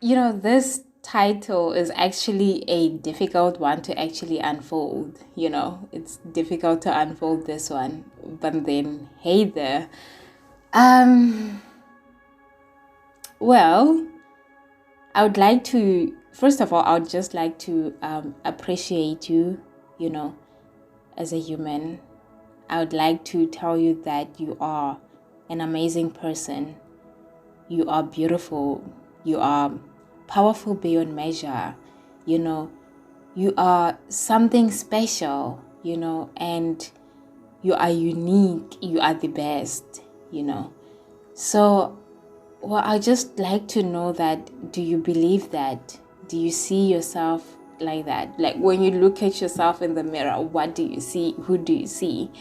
This title is actually a difficult one to actually unfold. It's difficult to unfold this one. But then, hey there. Um, well, I would like to, first of all, I would just like to appreciate you, you know, as a human. I would like to tell you that you are an amazing person. You are beautiful. You are powerful beyond measure. You know, you are something special, and you are unique. You are the best. So, well, I just like to know that, do you believe that? Do you see yourself like that? Like when you look at yourself in the mirror, what do you see? Who do you see?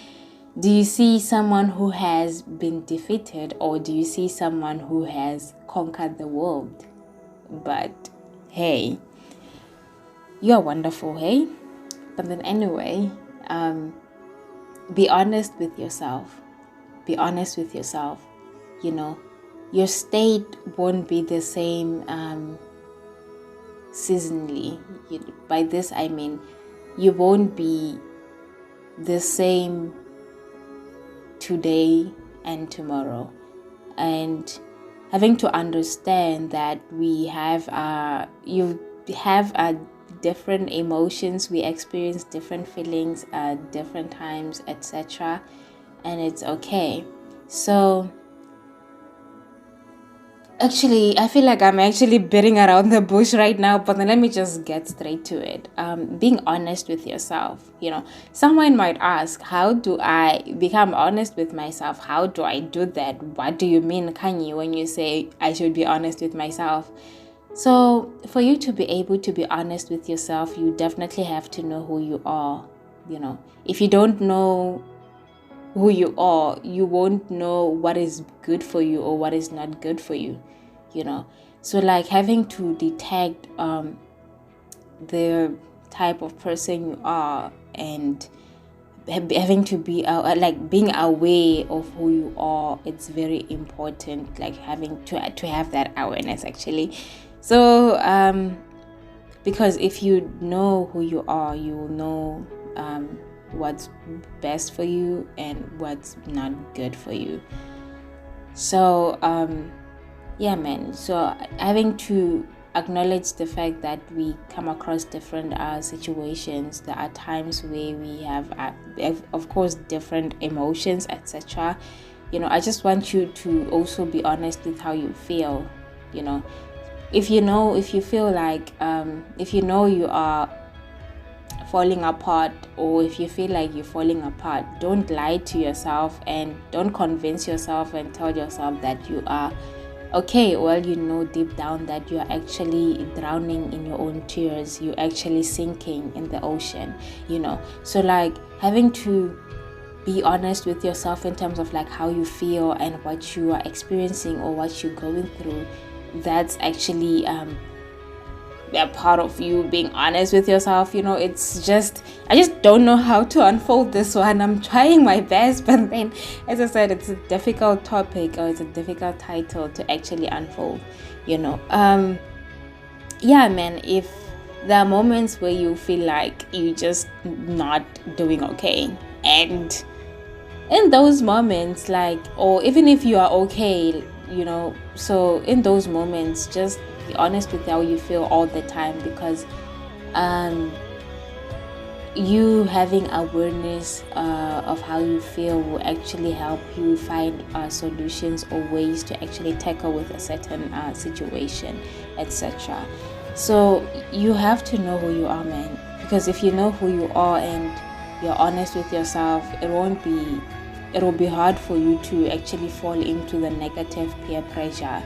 Do you see someone who has been defeated, or do you see someone who has conquered the world? But hey, you are wonderful, hey? But then anyway, be honest with yourself. Be honest with yourself. Your state won't be the same seasonally. By this I mean, you won't be the same today and tomorrow. And having to understand that you have different emotions, we experience different feelings at different times, etc., and it's okay. So actually, I feel like I'm actually beating around the bush right now, but then let me just get straight to it. Being honest with yourself. Someone might ask, how do I become honest with myself? How do I do that? What do you mean, Khanyi, when you say I should be honest with myself? So, for you to be able to be honest with yourself, you definitely have to know who you are. If you don't know who you are, you won't know what is good for you or what is not good for you. So like having to detect the type of person you are, and having to be like being aware of who you are, it's very important, like having to have that awareness actually. So because if you know who you are, you will know what's best for you and what's not good for you. So yeah, man. So having to acknowledge the fact that we come across different situations. There are times where we have of course different emotions, etc. I just want you to also be honest with how you feel. If you feel like if you are falling apart, or if you feel like you're falling apart, don't lie to yourself and don't convince yourself and tell yourself that you are okay. Well, deep down that you're actually drowning in your own tears. You're actually sinking in the ocean. So like having to be honest with yourself in terms of like how you feel and what you are experiencing or what you're going through, that's actually a part of you being honest with yourself. It's just, I just don't know how to unfold this one. I'm trying my best, but then, as I said, it's a difficult topic, or it's a difficult title to actually unfold. Yeah, man, if there are moments where you feel like you just not doing okay, and in those moments, like, or even if you are okay, so in those moments, just be honest with how you feel all the time, because you having awareness of how you feel will actually help you find solutions or ways to actually tackle with a certain situation, etc. So you have to know who you are, man, because if you know who you are and you're honest with yourself, it will be hard for you to actually fall into the negative peer pressure.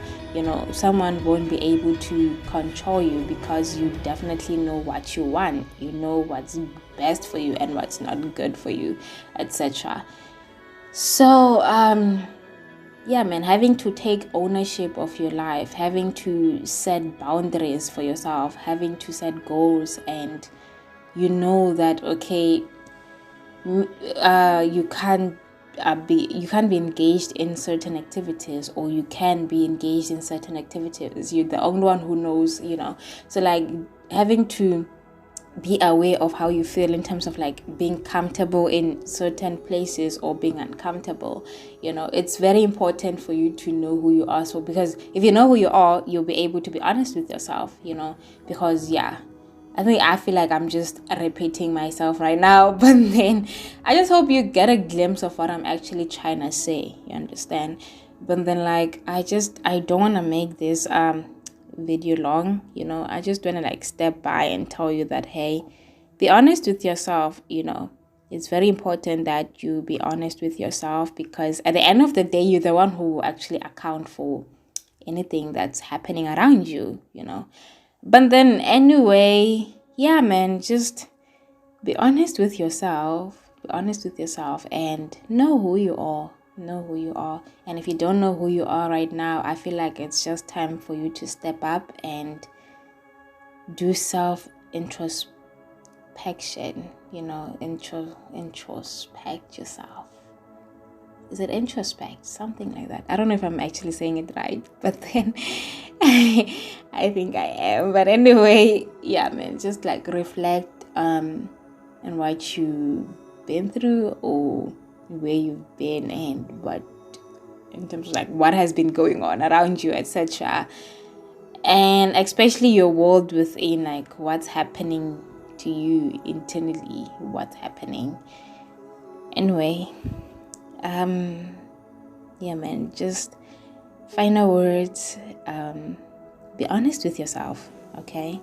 Someone won't be able to control you, because you definitely know what you want. You know what's best for you and what's not good for you, etc. So yeah, man, having to take ownership of your life, having to set boundaries for yourself, having to set goals, and that okay, you can't you can't be engaged in certain activities, or you can be engaged in certain activities. You're the only one who knows, so like having to be aware of how you feel in terms of like being comfortable in certain places or being uncomfortable. It's very important for you to know who you are. So because if you know who you are, you'll be able to be honest with yourself, because I feel like I'm just repeating myself right now, but then I just hope you get a glimpse of what I'm actually trying to say. You understand? But then like I don't want to make this video long. I just want to like step by and tell you that, hey, be honest with yourself. It's very important that you be honest with yourself, because at the end of the day, you're the one who will actually account for anything that's happening around you. But then anyway, yeah, man, just be honest with yourself. Be honest with yourself and know who you are. Know who you are. And if you don't know who you are right now, I feel like it's just time for you to step up and do self-introspection. Introspect yourself. Is it introspect? Something like that. I don't know if I'm actually saying it right, but then I think I am. But anyway, yeah, man, just like reflect on what you've been through, or where you've been, and what, in terms of like what has been going on around you, etc. And especially your world within, like what's happening to you internally, what's happening. Anyway, yeah, man, just final words. Be honest with yourself, okay?